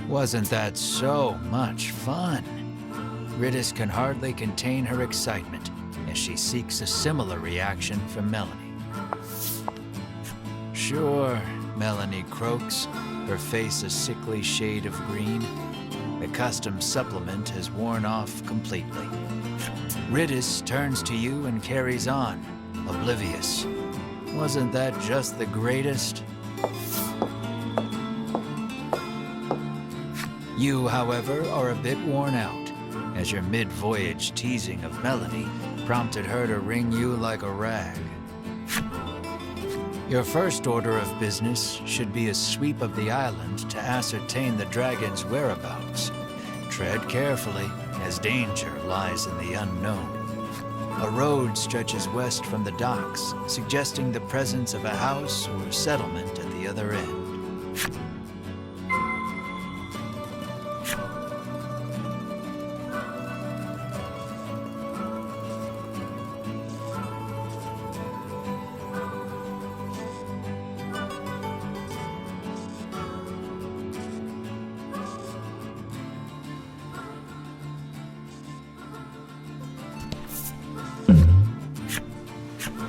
Wasn't that so much fun? Riddis can hardly contain her excitement as she seeks a similar reaction from Melanie. Sure, Melanie croaks, her face a sickly shade of green. The custom supplement has worn off completely. Riddis turns to you and carries on, oblivious. Wasn't that just the greatest? You, however, are a bit worn out, as your mid-voyage teasing of Melanie prompted her to wring you like a rag. Your first order of business should be a sweep of the island to ascertain the dragon's whereabouts. Tread carefully, as danger lies in the unknown. A road stretches west from the docks, suggesting the presence of a house or settlement at the other end.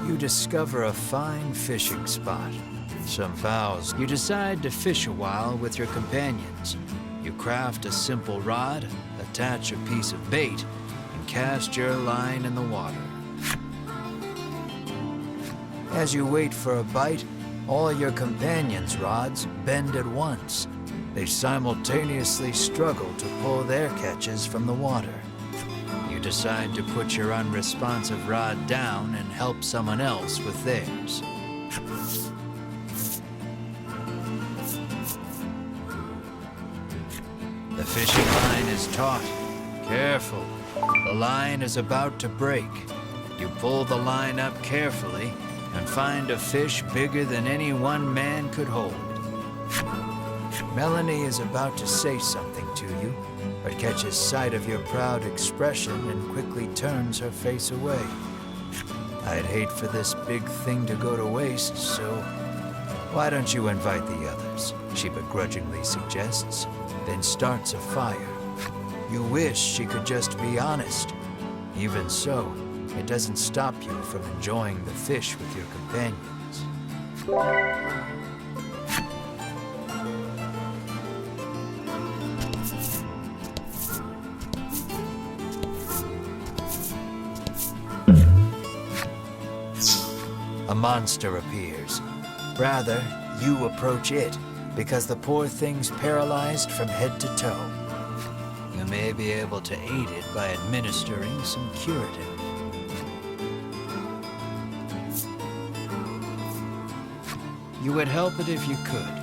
You discover a fine fishing spot. Some vows. You decide to fish a while with your companions. You craft a simple rod, attach a piece of bait, and cast your line in the water. As you wait for a bite, all your companions' rods bend at once. They simultaneously struggle to pull their catches from the water. You decide to put your unresponsive rod down and help someone else with theirs. The fishing line is taut. Careful. The line is about to break. You pull the line up carefully and find a fish bigger than any one man could hold. Melanie is about to say something to you, but catches sight of your proud expression and quickly turns her face away. I'd hate for this big thing to go to waste, so why don't you invite the others? She begrudgingly suggests, then starts a fire. You wish she could just be honest. Even so, it doesn't stop you from enjoying the fish with your companions. A monster appears. Rather, you approach it, because the poor thing's paralyzed from head to toe. You may be able to aid it by administering some curative. You would help it if you could,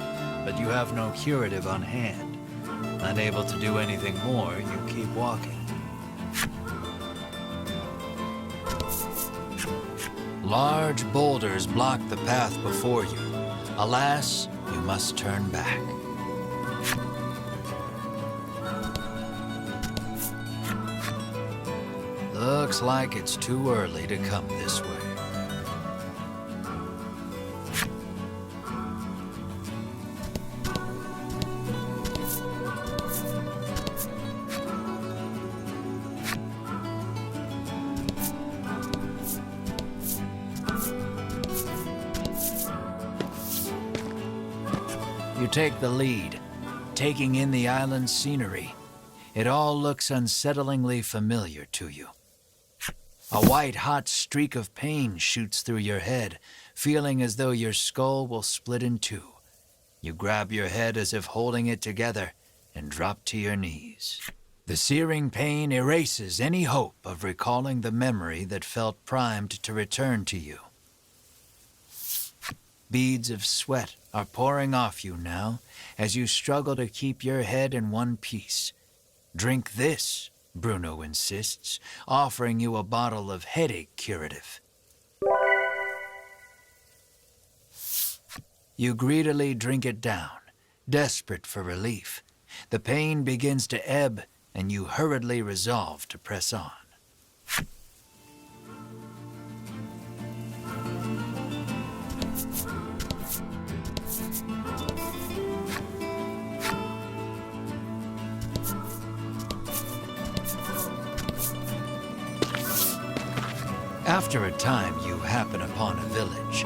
but you have no curative on hand. Unable to do anything more, you keep walking. Large boulders block the path before you. Alas, you must turn back. Looks like it's too early to come this way. You take the lead, taking in the island's scenery. It all looks unsettlingly familiar to you. A white-hot streak of pain shoots through your head, feeling as though your skull will split in two. You grab your head as if holding it together and drop to your knees. The searing pain erases any hope of recalling the memory that felt primed to return to you. Beads of sweat are pouring off you now as you struggle to keep your head in one piece. Drink this, Bruno insists, offering you a bottle of headache curative. You greedily drink it down, desperate for relief. The pain begins to ebb, and you hurriedly resolve to press on. After a time, you happen upon a village.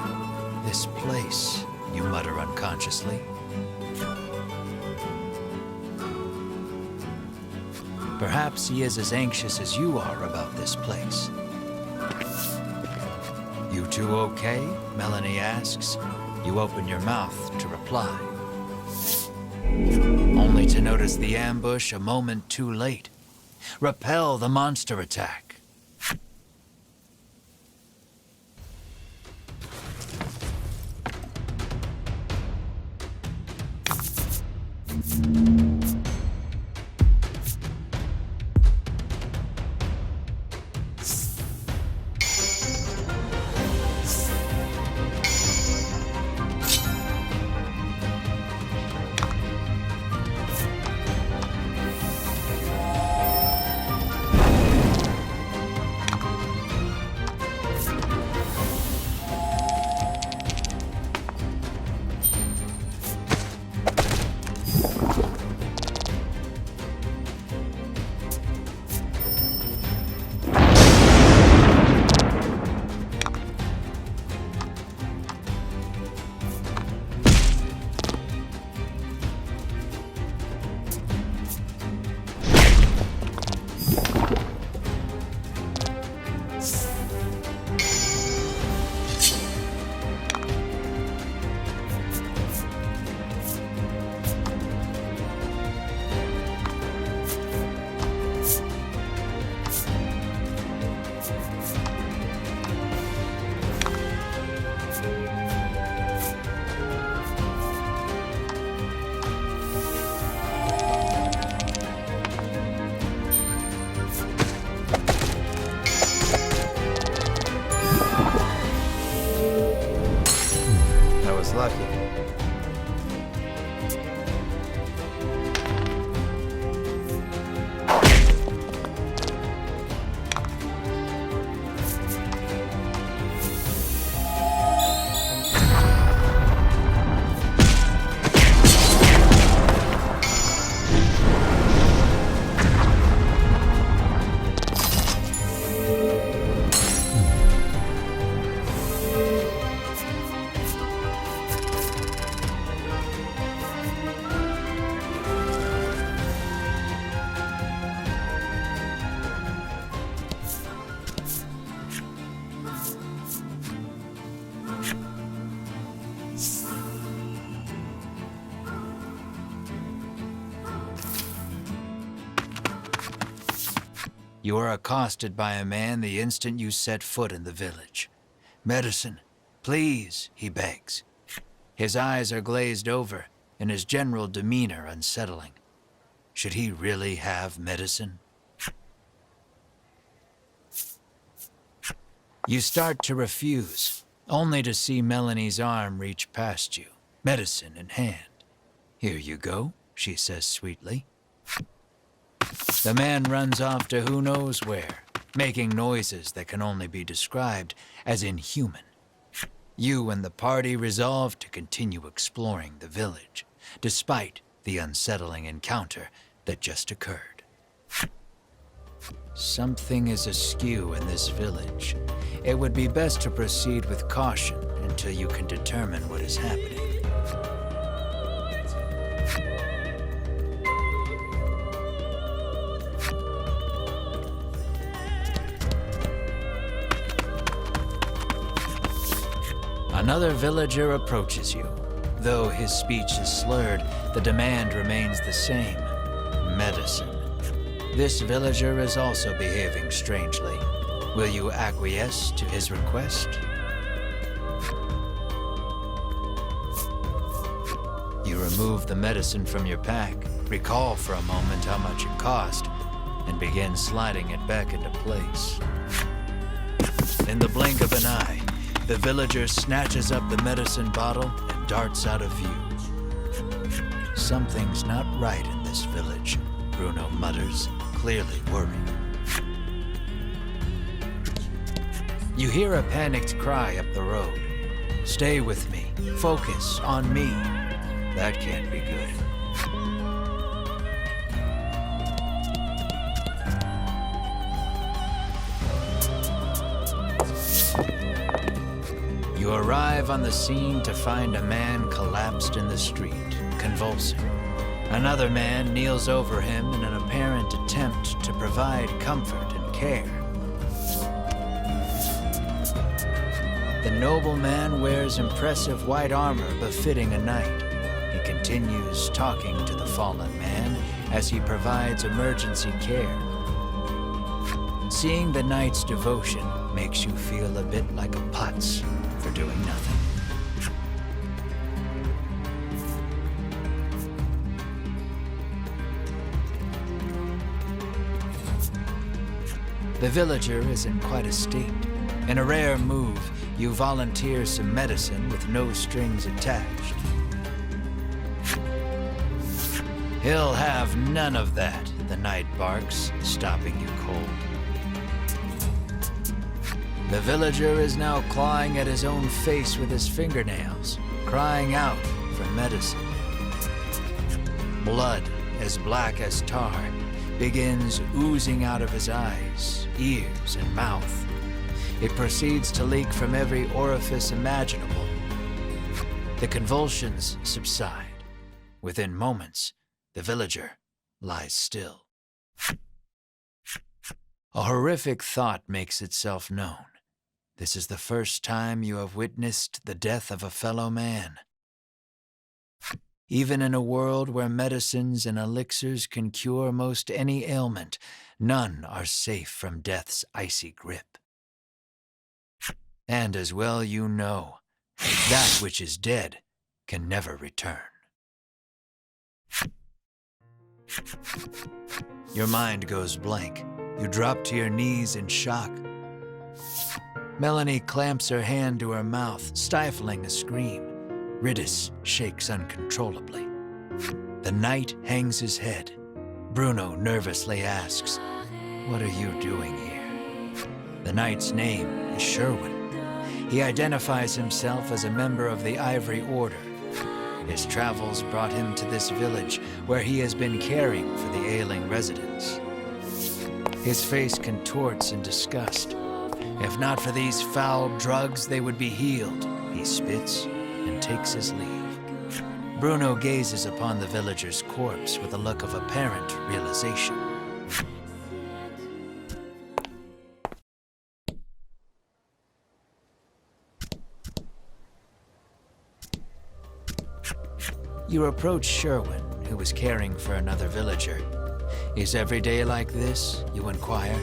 This place, you mutter unconsciously. Perhaps he is as anxious as you are about this place. You two okay? Melanie asks. You open your mouth to reply. Only to notice the ambush a moment too late. Repel the monster attack. Lucky. You are accosted by a man the instant you set foot in the village. "Medicine, please," he begs. His eyes are glazed over, and his general demeanor unsettling. Should he really have medicine? You start to refuse, only to see Melanie's arm reach past you, medicine in hand. "Here you go," she says sweetly. The man runs off to who knows where, making noises that can only be described as inhuman. You and the party resolve to continue exploring the village, despite the unsettling encounter that just occurred. Something is askew in this village. It would be best to proceed with caution until you can determine what is happening. Another villager approaches you. Though his speech is slurred, the demand remains the same: medicine. This villager is also behaving strangely. Will you acquiesce to his request? You remove the medicine from your pack, recall for a moment how much it cost, and begin sliding it back into place. In the blink of an eye, the villager snatches up the medicine bottle and darts out of view. Something's not right in this village, Bruno mutters, clearly worried. You hear a panicked cry up the road. "Stay with me. Focus on me." That can't be good. You arrive on the scene to find a man collapsed in the street, convulsing. Another man kneels over him in an apparent attempt to provide comfort and care. The nobleman wears impressive white armor befitting a knight. He continues talking to the fallen man as he provides emergency care. Seeing the knight's devotion makes you feel a bit like a putz for doing nothing. The villager is in quite a state. In a rare move, you volunteer some medicine with no strings attached. He'll have none of that, the knight barks, stopping you cold. The villager is now clawing at his own face with his fingernails, crying out for medicine. Blood, as black as tar, begins oozing out of his eyes, ears, and mouth. It proceeds to leak from every orifice imaginable. The convulsions subside. Within moments, the villager lies still. A horrific thought makes itself known. This is the first time you have witnessed the death of a fellow man. Even in a world where medicines and elixirs can cure most any ailment, none are safe from death's icy grip. And as well you know, that which is dead can never return. Your mind goes blank. You drop to your knees in shock. Melanie clamps her hand to her mouth, stifling a scream. Ridis shakes uncontrollably. The knight hangs his head. Bruno nervously asks, "What are you doing here?" The knight's name is Sherwin. He identifies himself as a member of the Ivory Order. His travels brought him to this village, where he has been caring for the ailing residents. His face contorts in disgust. If not for these foul drugs, they would be healed. He spits and takes his leave. Bruno gazes upon the villager's corpse with a look of apparent realization. You approach Sherwin, who is caring for another villager. Is every day like this? You inquire.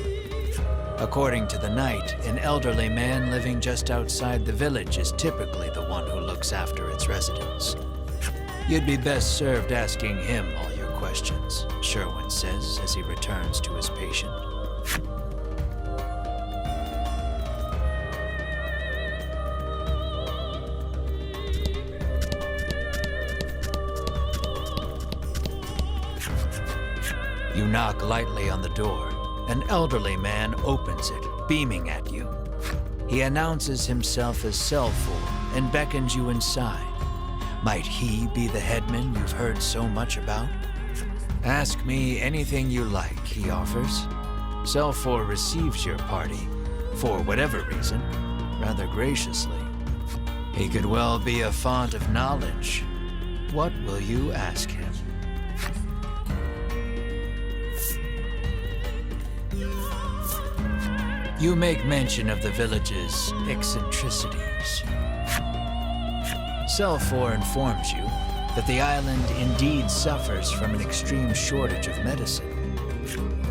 According to the knight, an elderly man living just outside the village is typically the one who looks after its residents. You'd be best served asking him all your questions, Sherwin says as he returns to his patient. You knock lightly on the door. An elderly man opens it, beaming at you. He announces himself as Selfor and beckons you inside. Might he be the headman you've heard so much about? Ask me anything you like, he offers. Selfor receives your party, for whatever reason, rather graciously. He could well be a font of knowledge. What will you ask him? You make mention of the village's eccentricities. Selfor informs you that the island indeed suffers from an extreme shortage of medicine.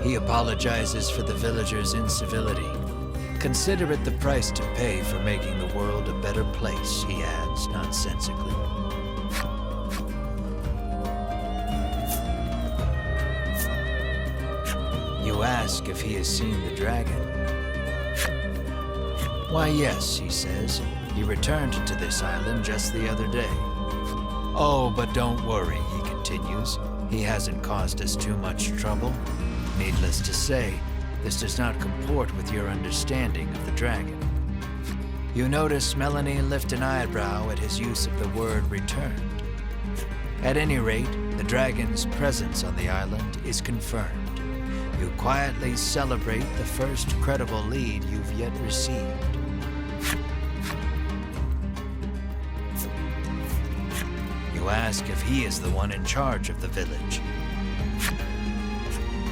He apologizes for the villagers' incivility. Consider it the price to pay for making the world a better place, he adds nonsensically. You ask if he has seen the dragon. Why, yes, he says. He returned to this island just the other day. Oh, but don't worry, he continues. He hasn't caused us too much trouble. Needless to say, this does not comport with your understanding of the dragon. You notice Melanie lift an eyebrow at his use of the word returned. At any rate, the dragon's presence on the island is confirmed. You quietly celebrate the first credible lead you've yet received. You ask if he is the one in charge of the village.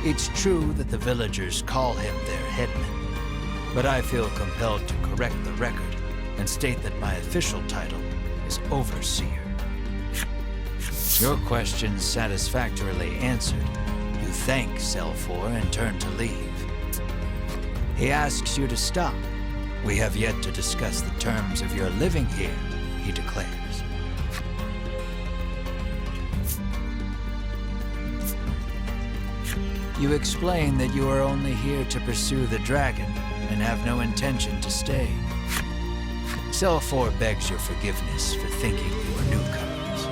It's true that the villagers call him their headman, but I feel compelled to correct the record and state that my official title is Overseer. Your questions satisfactorily answered, you thank Selfor and turn to leave. He asks you to stop. We have yet to discuss the terms of your living here, he declares. You explain that you are only here to pursue the dragon and have no intention to stay. Selfor begs your forgiveness for thinking you are newcomers.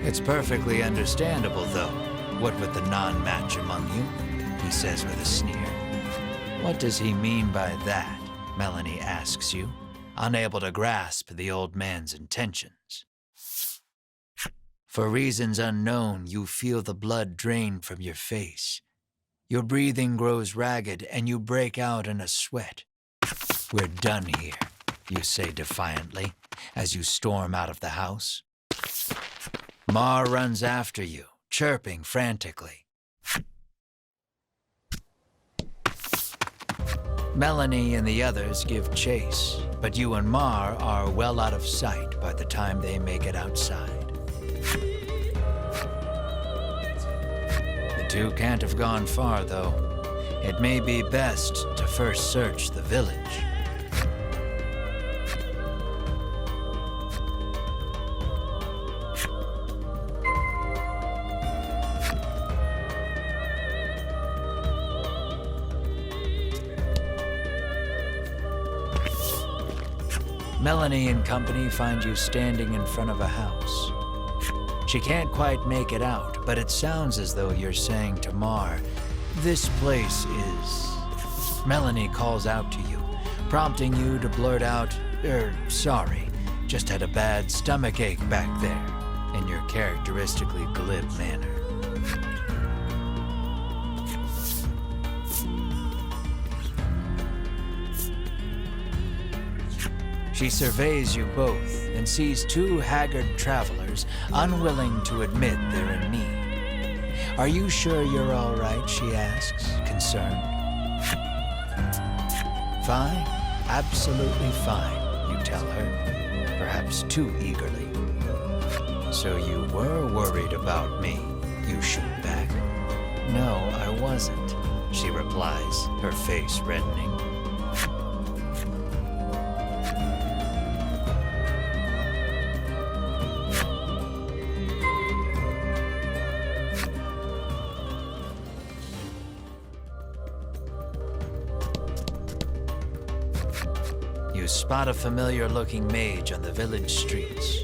It's perfectly understandable, though, what with the non-match among you, he says with a sneer. What does he mean by that? Melanie asks you, unable to grasp the old man's intentions. For reasons unknown, you feel the blood drain from your face. Your breathing grows ragged and you break out in a sweat. We're done here, you say defiantly, as you storm out of the house. Mar runs after you, chirping frantically. Melanie and the others give chase, but you and Mar are well out of sight by the time they make it outside. The two can't have gone far, though. It may be best to first search the village. Melanie and company find you standing in front of a house. She can't quite make it out, but it sounds as though you're saying to Mar, "This place is..." Melanie calls out to you, prompting you to blurt out, "Sorry, just had a bad stomachache back there," in your characteristically glib manner. She surveys you both and sees two haggard travelers unwilling to admit they're in need. "Are you sure you're all right?" she asks, concerned. "Fine, absolutely fine," you tell her, perhaps too eagerly. "So you were worried about me," you shoot back. "No, I wasn't," she replies, her face reddening. You spot a familiar-looking mage on the village streets.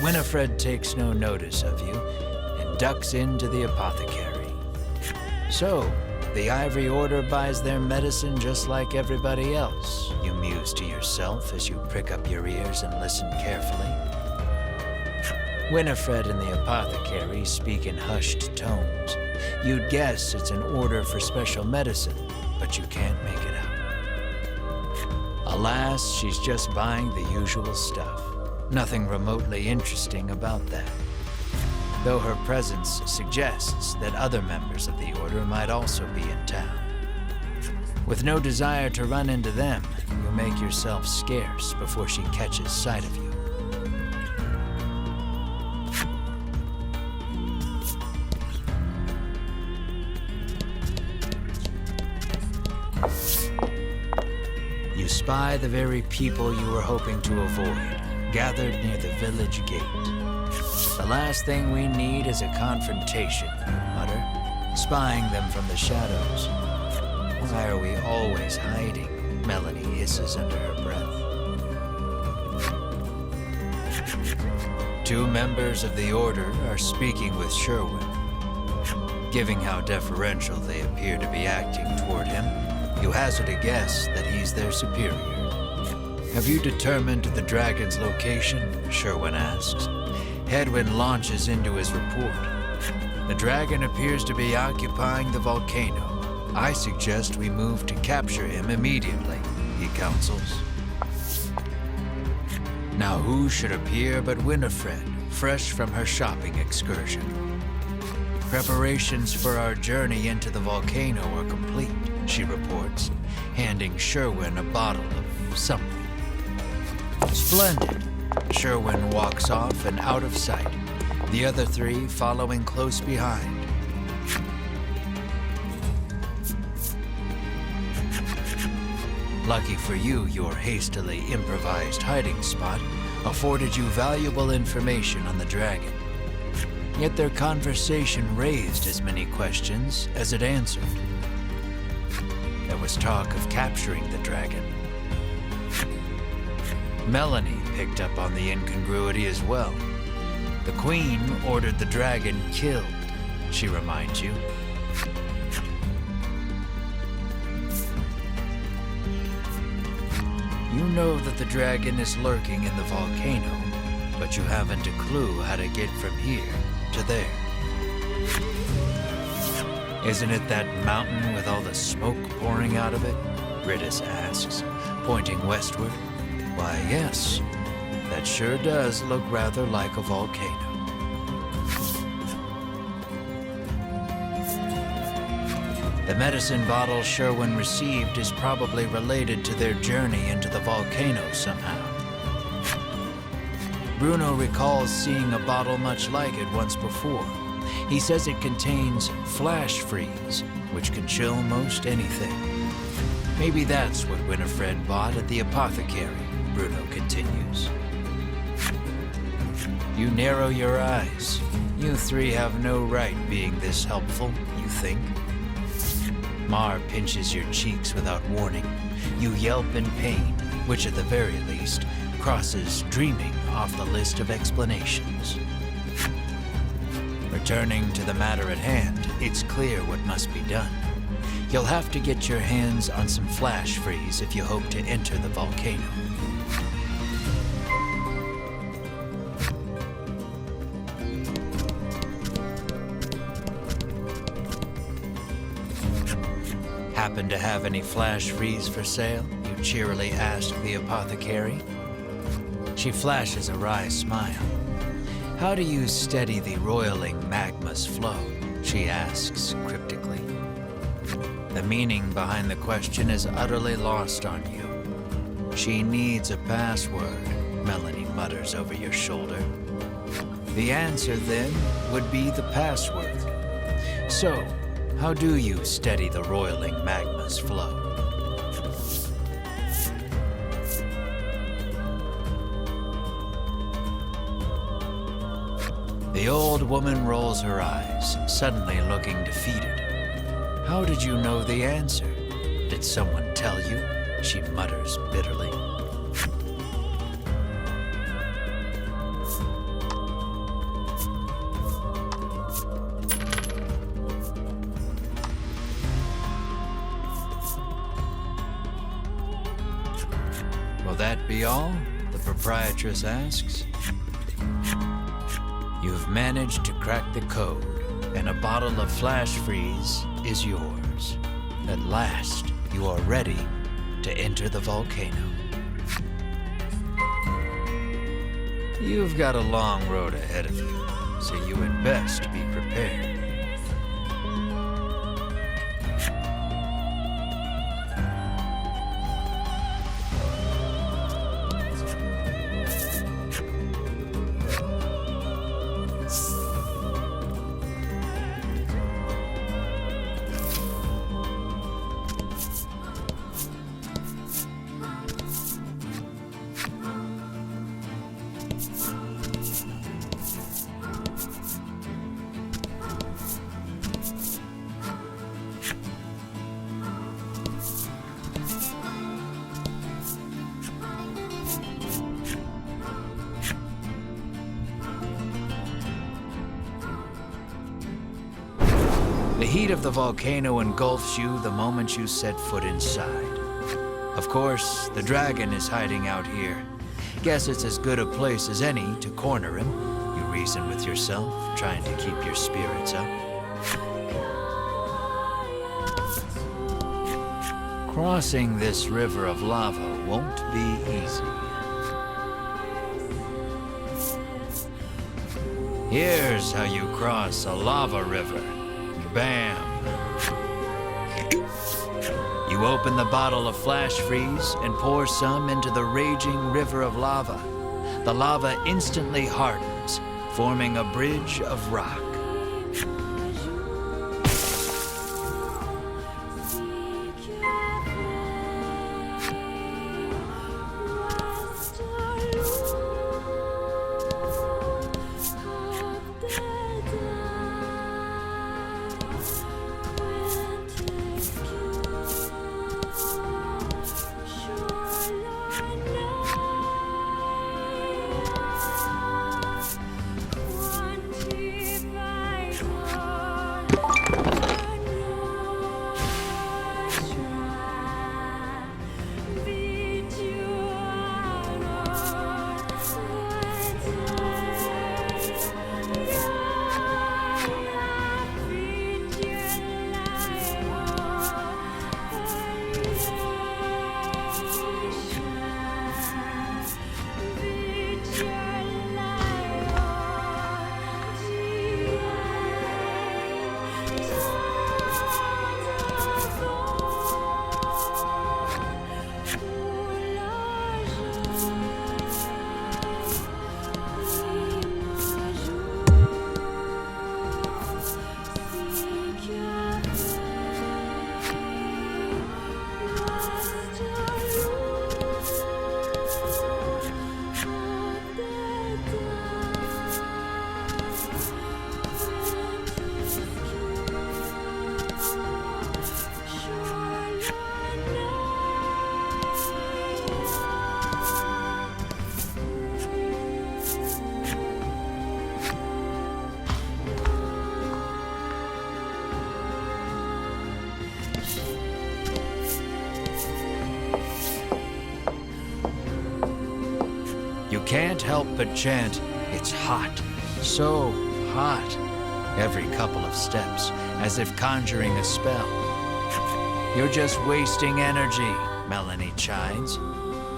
Winifred takes no notice of you and ducks into the apothecary. "So, the Ivory Order buys their medicine just like everybody else," you muse to yourself as you prick up your ears and listen carefully. Winifred and the apothecary speak in hushed tones. You'd guess it's an order for special medicine, but you can't make it out. Alas, she's just buying the usual stuff. Nothing remotely interesting about that. Though her presence suggests that other members of the Order might also be in town. With no desire to run into them, you make yourself scarce before she catches sight of you. You spy the very people you were hoping to avoid, gathered near the village gate. "The last thing we need is a confrontation," you mutter, spying them from the shadows. "Why are we always hiding?" Melanie hisses under her breath. Two members of the Order are speaking with Sherwin. Given how deferential they appear to be acting toward him, you hazard a guess that he's their superior. "Have you determined the dragon's location?" Sherwin asks. Hedwin launches into his report. "The dragon appears to be occupying the volcano. I suggest we move to capture him immediately," he counsels. Now who should appear but Winifred, fresh from her shopping excursion? Preparations for our journey into the volcano are complete, she reports, handing Sherwin a bottle of something. Splendid. Sherwin walks off and out of sight, the other three following close behind. Lucky for you, your hastily improvised hiding spot afforded you valuable information on the dragon. Yet their conversation raised as many questions as it answered. There was talk of capturing the dragon. Melanie picked up on the incongruity as well. The Queen ordered the dragon killed, she reminds you. You know that the dragon is lurking in the volcano, but you haven't a clue how to get from here to there. Isn't it that mountain with all the smoke pouring out of it? Ritus asks, pointing westward. Why, yes, that sure does look rather like a volcano. The medicine bottle Sherwin received is probably related to their journey into the volcano somehow. Bruno recalls seeing a bottle much like it once before. He says it contains flash freeze, which can chill most anything. Maybe that's what Winifred bought at the apothecary, Bruno continues. You narrow your eyes. You three have no right being this helpful, you think. Mar pinches your cheeks without warning. You yelp in pain, which at the very least crosses dreaming off the list of explanations. Returning to the matter at hand, it's clear what must be done. You'll have to get your hands on some flash freeze if you hope to enter the volcano. Happen to have any flash freeze for sale? You cheerily ask the apothecary. She flashes a wry smile. How do you steady the roiling magma's flow? She asks cryptically. The meaning behind the question is utterly lost on you. She needs a password, Melanie mutters over your shoulder. The answer, then, would be the password. So, how do you steady the roiling magma's flow? The old woman rolls her eyes, suddenly looking defeated. How did you know the answer? Did someone tell you? She mutters bitterly. Will that be all? The proprietress asks. You've managed to crack the code, and a bottle of flash freeze is yours. At last, you are ready to enter the volcano. You've got a long road ahead of you, so you had best be prepared. The heat of the volcano engulfs you the moment you set foot inside. Of course, the dragon is hiding out here. Guess it's as good a place as any to corner him, you reason with yourself, trying to keep your spirits up. Crossing this river of lava won't be easy. Here's how you cross a lava river. Bam! You open the bottle of flash freeze and pour some into the raging river of lava. The lava instantly hardens, forming a bridge of rock. You can't help but chant, "It's hot, so hot," every couple of steps, as if conjuring a spell. "You're just wasting energy," Melanie chides.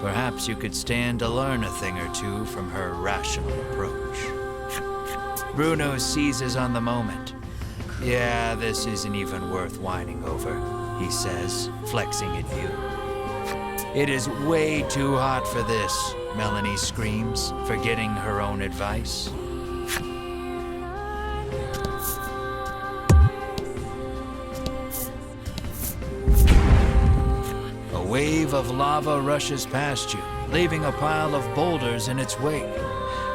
Perhaps you could stand to learn a thing or two from her rational approach. Bruno seizes on the moment. "Yeah, this isn't even worth whining over," he says, flexing at you. "It is way too hot for this," Melanie screams, forgetting her own advice. A wave of lava rushes past you, leaving a pile of boulders in its wake.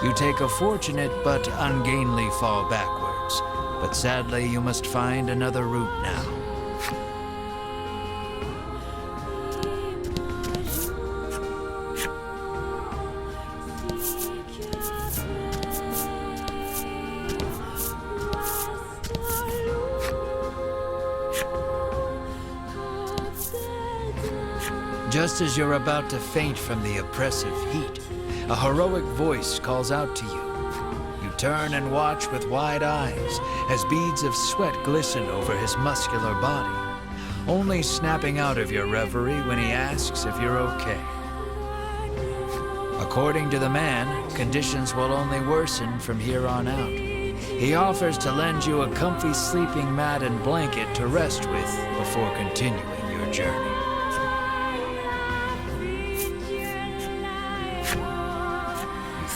You take a fortunate but ungainly fall backwards, but sadly you must find another route now. Just as you're about to faint from the oppressive heat, a heroic voice calls out to you. You turn and watch with wide eyes as beads of sweat glisten over his muscular body, only snapping out of your reverie when he asks if you're okay. According to the man, conditions will only worsen from here on out. He offers to lend you a comfy sleeping mat and blanket to rest with before continuing your journey.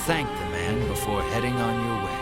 Thank the man before heading on your way.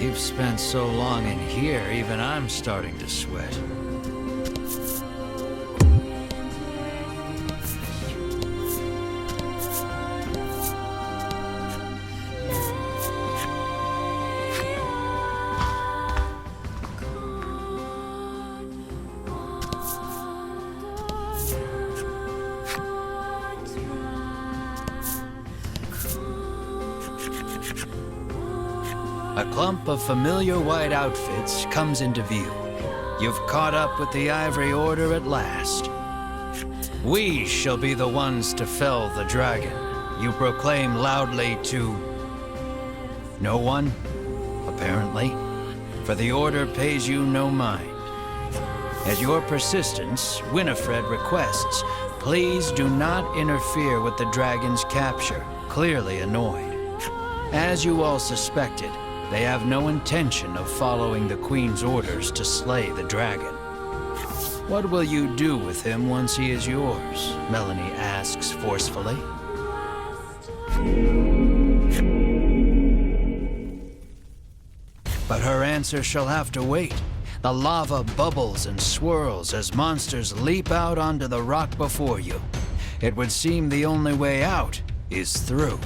You've spent so long in here, even I'm starting to sweat. A clump of familiar white outfits comes into view. You've caught up with the Ivory Order at last. We shall be the ones to fell the dragon, you proclaim loudly to no one, apparently, for the Order pays you no mind. At your persistence, Winifred requests, please do not interfere with the dragon's capture, clearly annoyed. As you all suspected, they have no intention of following the Queen's orders to slay the dragon. What will you do with him once he is yours? Melanie asks forcefully. But her answer shall have to wait. The lava bubbles and swirls as monsters leap out onto the rock before you. It would seem the only way out is through.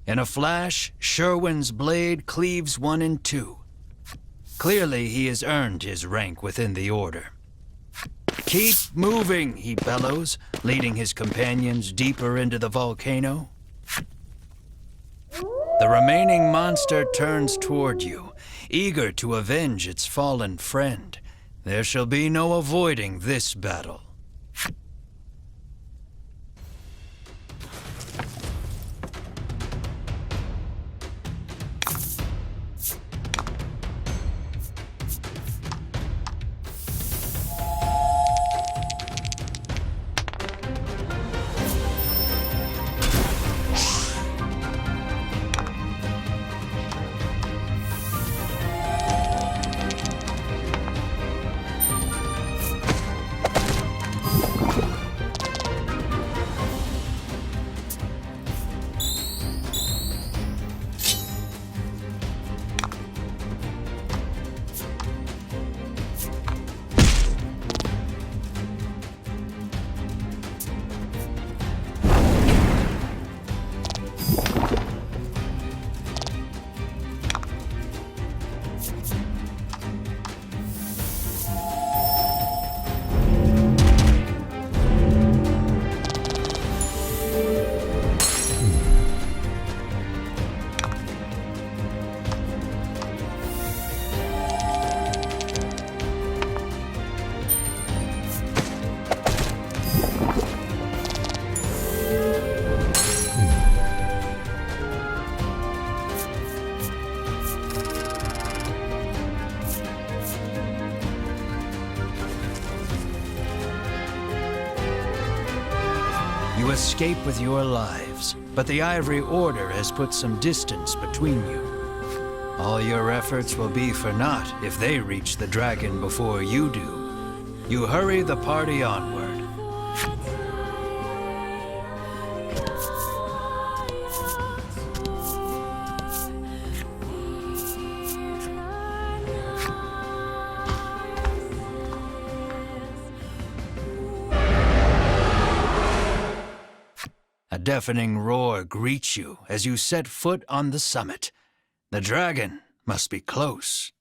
In a flash, Sherwin's blade cleaves one in two. Clearly, he has earned his rank within the Order. Keep moving, he bellows, leading his companions deeper into the volcano. The remaining monster turns toward you, eager to avenge its fallen friend. There shall be no avoiding this battle. You escape with your lives, but the Ivory Order has put some distance between you. All your efforts will be for naught if they reach the dragon before you do. You hurry the party onward. A deafening roar greets you as you set foot on the summit. The dragon must be close.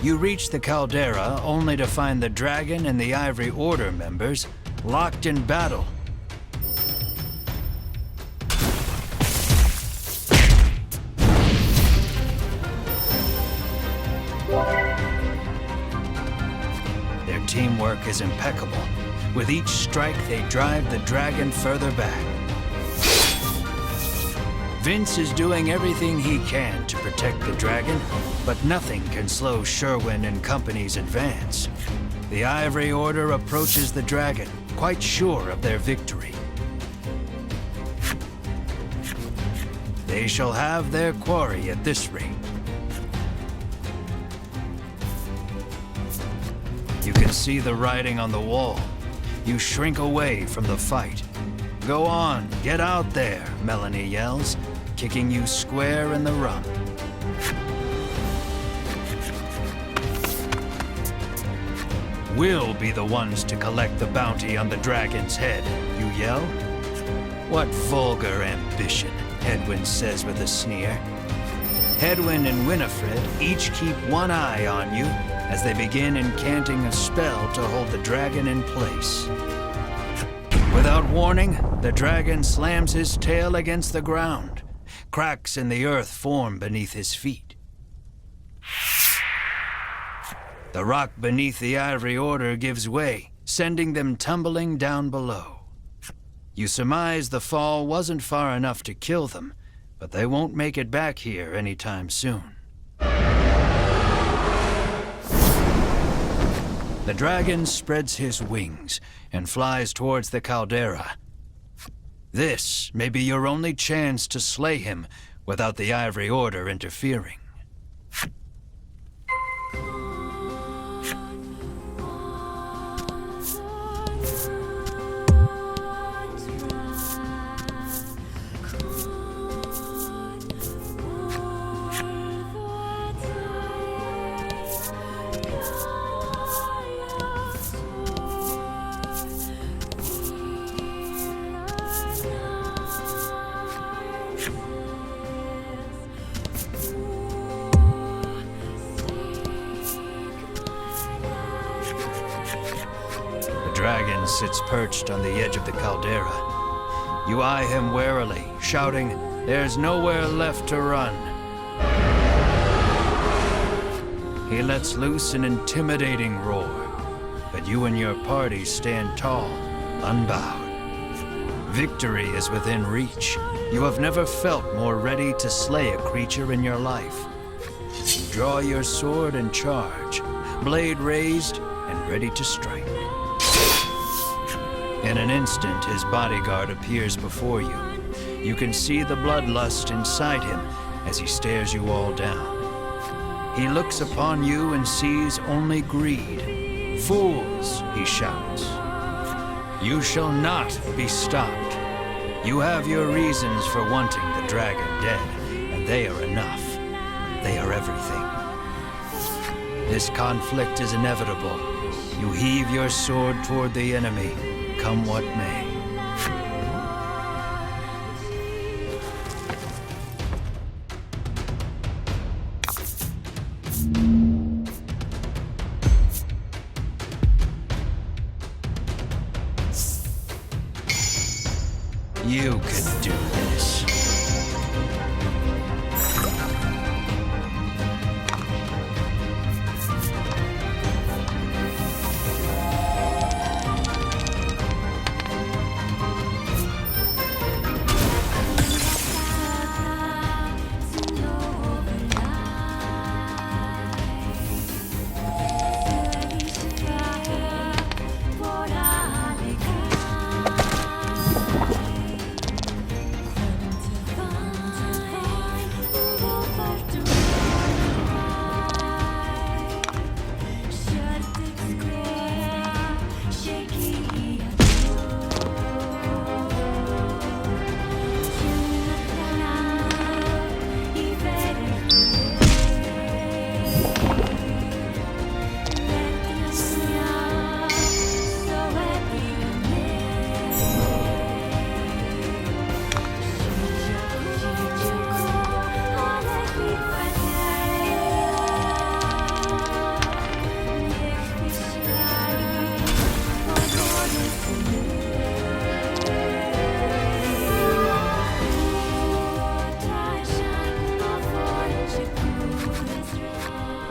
You reach the caldera only to find the dragon and the Ivory Order members locked in battle. Their teamwork is impeccable. With each strike, they drive the dragon further back. Vince is doing everything he can to protect the dragon, but nothing can slow Sherwin and company's advance. The Ivory Order approaches the dragon, quite sure of their victory. They shall have their quarry at this rate. You can see the writing on the wall. You shrink away from the fight. Go on, get out there, Melanie yells, kicking you square in the rump. We'll be the ones to collect the bounty on the dragon's head, you yell. What vulgar ambition, Hedwyn says with a sneer. Hedwyn and Winifred each keep one eye on you as they begin incanting a spell to hold the dragon in place. Without warning, the dragon slams his tail against the ground. Cracks in the earth form beneath his feet. The rock beneath the Ivory Order gives way, sending them tumbling down below. You surmise the fall wasn't far enough to kill them, but they won't make it back here anytime soon. The dragon spreads his wings and flies towards the caldera. This may be your only chance to slay him without the Ivory Order interfering. The dragon sits perched on the edge of the caldera. You eye him warily, shouting, "There's nowhere left to run." He lets loose an intimidating roar, but you and your party stand tall, unbowed. Victory is within reach. You have never felt more ready to slay a creature in your life. Draw your sword and charge, blade raised and ready to strike. In an instant, his bodyguard appears before you. You can see the bloodlust inside him as he stares you all down. He looks upon you and sees only greed. "Fools," he shouts. "You shall not be stopped. You have your reasons for wanting the dragon dead, and they are enough. They are everything. This conflict is inevitable. You heave your sword toward the enemy, come what may." You could do this.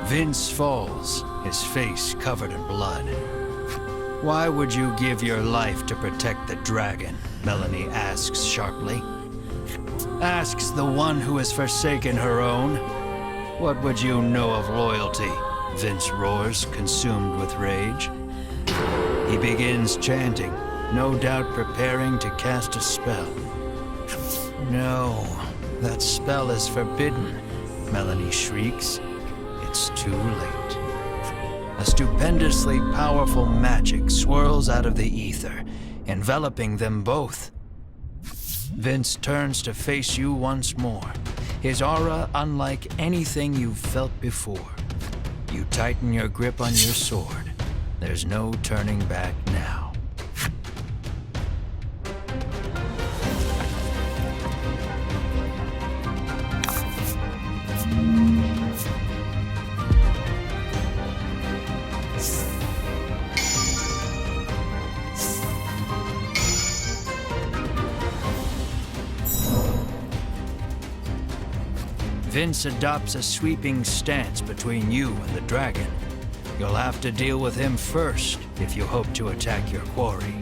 Vince falls, his face covered in blood. "Why would you give your life to protect the dragon?" Melanie asks sharply. Asks the one who has forsaken her own. "What would you know of loyalty?" Vince roars, consumed with rage. He begins chanting, no doubt preparing to cast a spell. "No, that spell is forbidden," Melanie shrieks. It's too late. A stupendously powerful magic swirls out of the ether, enveloping them both. Vince turns to face you once more, his aura unlike anything you've felt before. You tighten your grip on your sword. There's no turning back now. Vince adopts a sweeping stance between you and the dragon, you'll have to deal with him first if you hope to attack your quarry.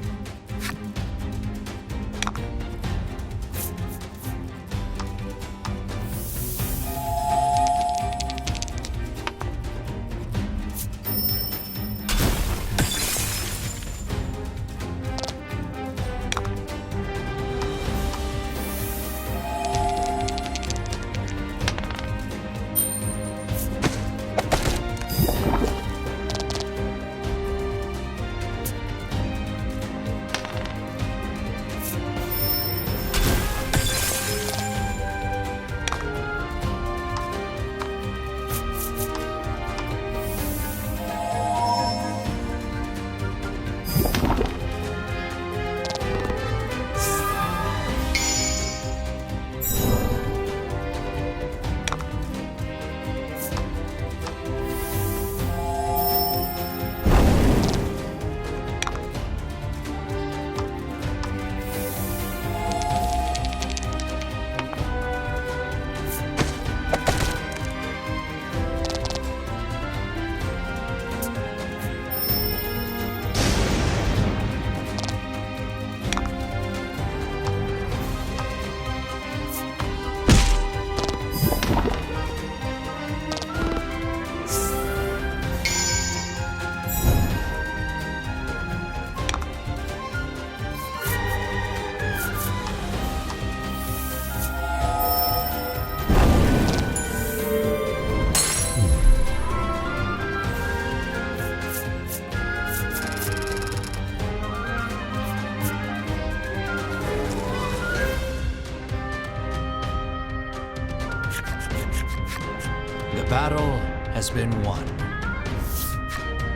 The battle has been won.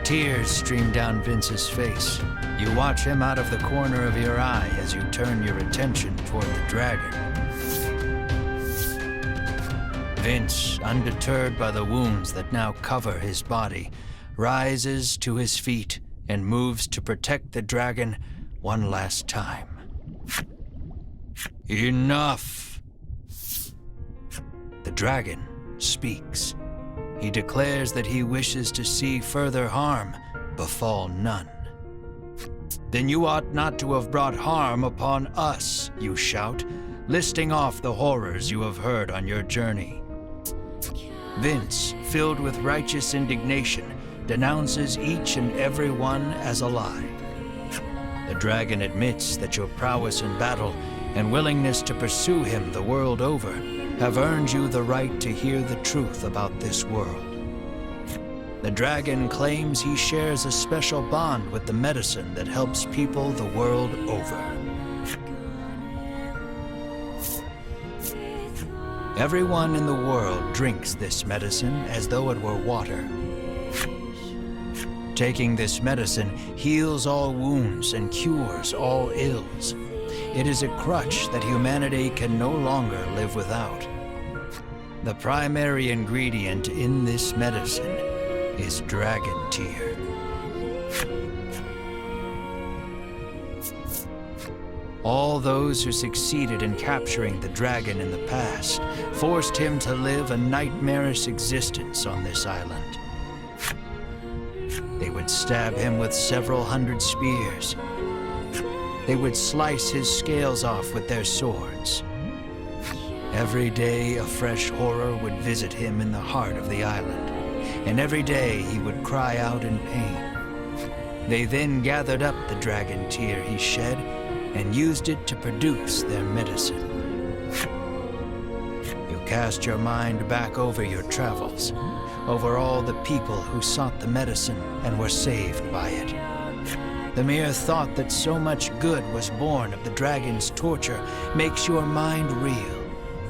Tears stream down Vince's face. You watch him out of the corner of your eye as you turn your attention toward the dragon. Vince, undeterred by the wounds that now cover his body, rises to his feet and moves to protect the dragon one last time. Enough! The dragon speaks. He declares that he wishes to see further harm befall none. Then you ought not to have brought harm upon us, you shout, listing off the horrors you have heard on your journey. Vince, filled with righteous indignation, denounces each and every one as a lie. The dragon admits that your prowess in battle and willingness to pursue him the world over have earned you the right to hear the truth about this world. The dragon claims he shares a special bond with the medicine that helps people the world over. Everyone in the world drinks this medicine as though it were water. Taking this medicine heals all wounds and cures all ills. It is a crutch that humanity can no longer live without. The primary ingredient in this medicine is dragon tear. All those who succeeded in capturing the dragon in the past forced him to live a nightmarish existence on this island. They would stab him with several hundred spears. They would slice his scales off with their swords. Every day a fresh horror would visit him in the heart of the island, and every day he would cry out in pain. They then gathered up the dragon tear he shed and used it to produce their medicine. You cast your mind back over your travels, over all the people who sought the medicine and were saved by it. The mere thought that so much good was born of the dragon's torture makes your mind reel.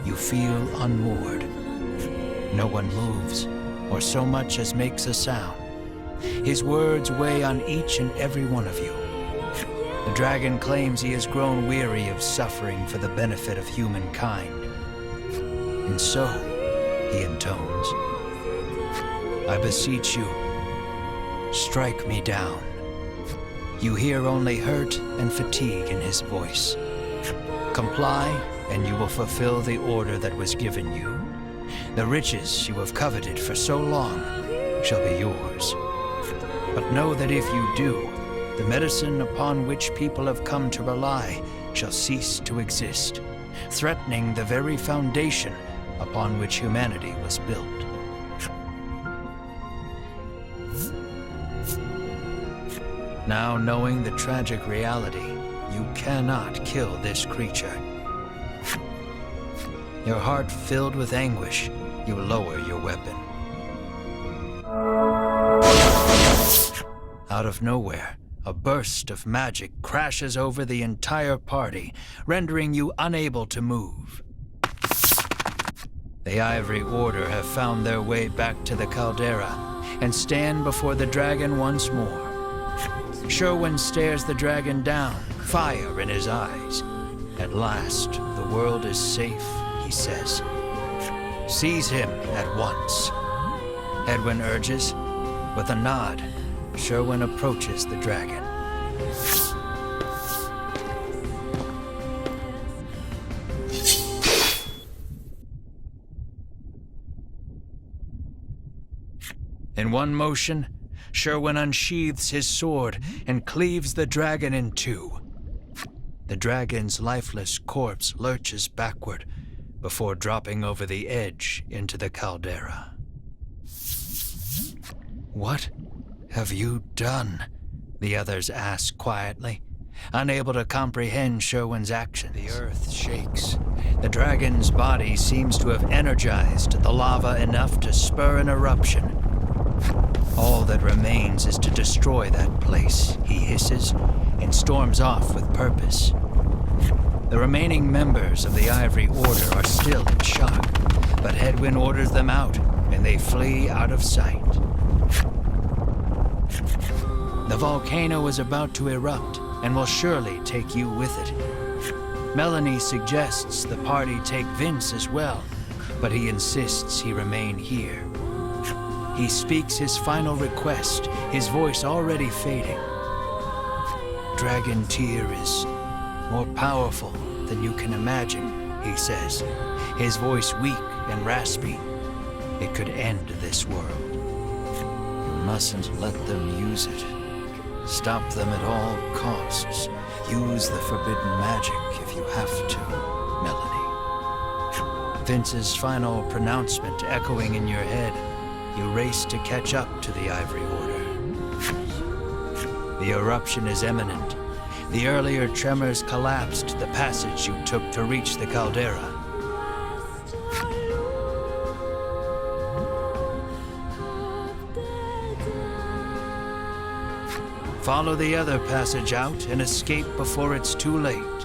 You feel unmoored. No one moves, or so much as makes a sound. His words weigh on each and every one of you. The dragon claims he has grown weary of suffering for the benefit of humankind. And so, he intones, I beseech you, strike me down. You hear only hurt and fatigue in his voice. Comply, and you will fulfill the order that was given you. The riches you have coveted for so long shall be yours. But know that if you do, the medicine upon which people have come to rely shall cease to exist, threatening the very foundation upon which humanity was built. Now, knowing the tragic reality, you cannot kill this creature. Your heart filled with anguish, you lower your weapon. Out of nowhere, a burst of magic crashes over the entire party, rendering you unable to move. The Ivory Order have found their way back to the caldera and stand before the dragon once more. Sherwin stares the dragon down, fire in his eyes. At last, the world is safe, he says. Seize him at once, Edwin urges. With a nod, Sherwin approaches the dragon. In one motion, Sherwin unsheathes his sword and cleaves the dragon in two. The dragon's lifeless corpse lurches backward before dropping over the edge into the caldera. What have you done? The others ask quietly, unable to comprehend Sherwin's action. The earth shakes. The dragon's body seems to have energized the lava enough to spur an eruption. All that remains is to destroy that place, he hisses, and storms off with purpose. The remaining members of the Ivory Order are still in shock, but Hedwyn orders them out, and they flee out of sight. The volcano is about to erupt, and will surely take you with it. Melanie suggests the party take Vince as well, but he insists he remain here. He speaks his final request, his voice already fading. Dragon Tear is more powerful than you can imagine, he says, his voice weak and raspy. It could end this world. You mustn't let them use it. Stop them at all costs. Use the forbidden magic if you have to, Melanie. Vince's final pronouncement echoing in your head. You race to catch up to the Ivory Order. The eruption is imminent. The earlier tremors collapsed the passage you took to reach the caldera. Follow the other passage out and escape before it's too late.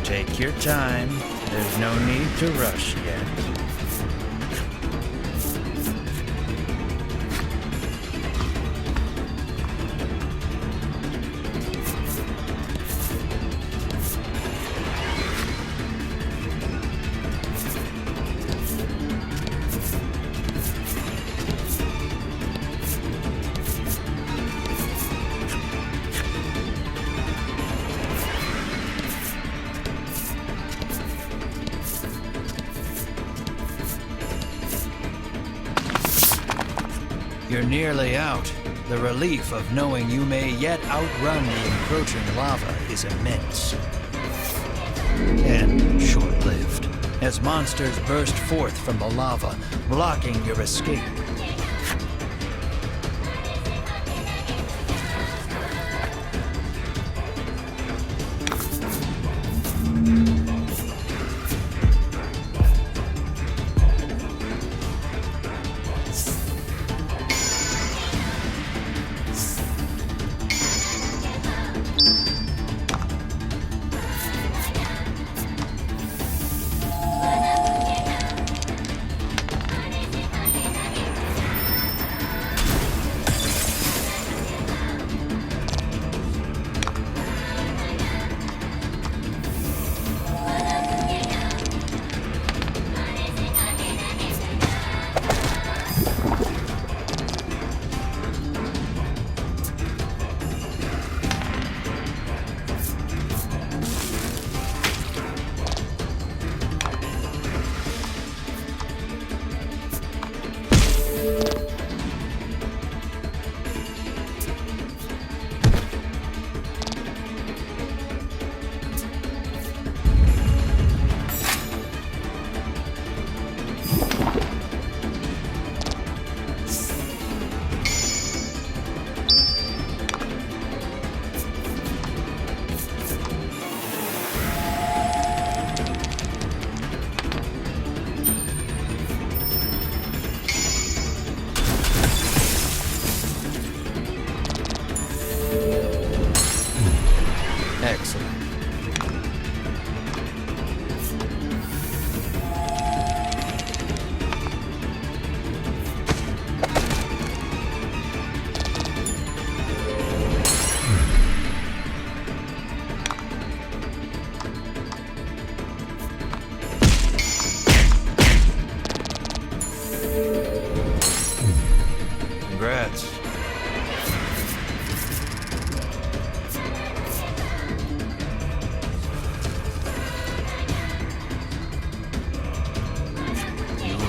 Take your time. There's no need to rush yet. You're nearly out. The relief of knowing you may yet outrun the encroaching lava is immense. And short-lived, as monsters burst forth from the lava, blocking your escape. Excellent. Congrats.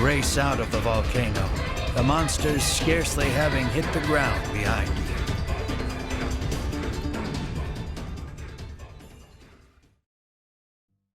Race out of the volcano, the monsters scarcely having hit the ground behind you.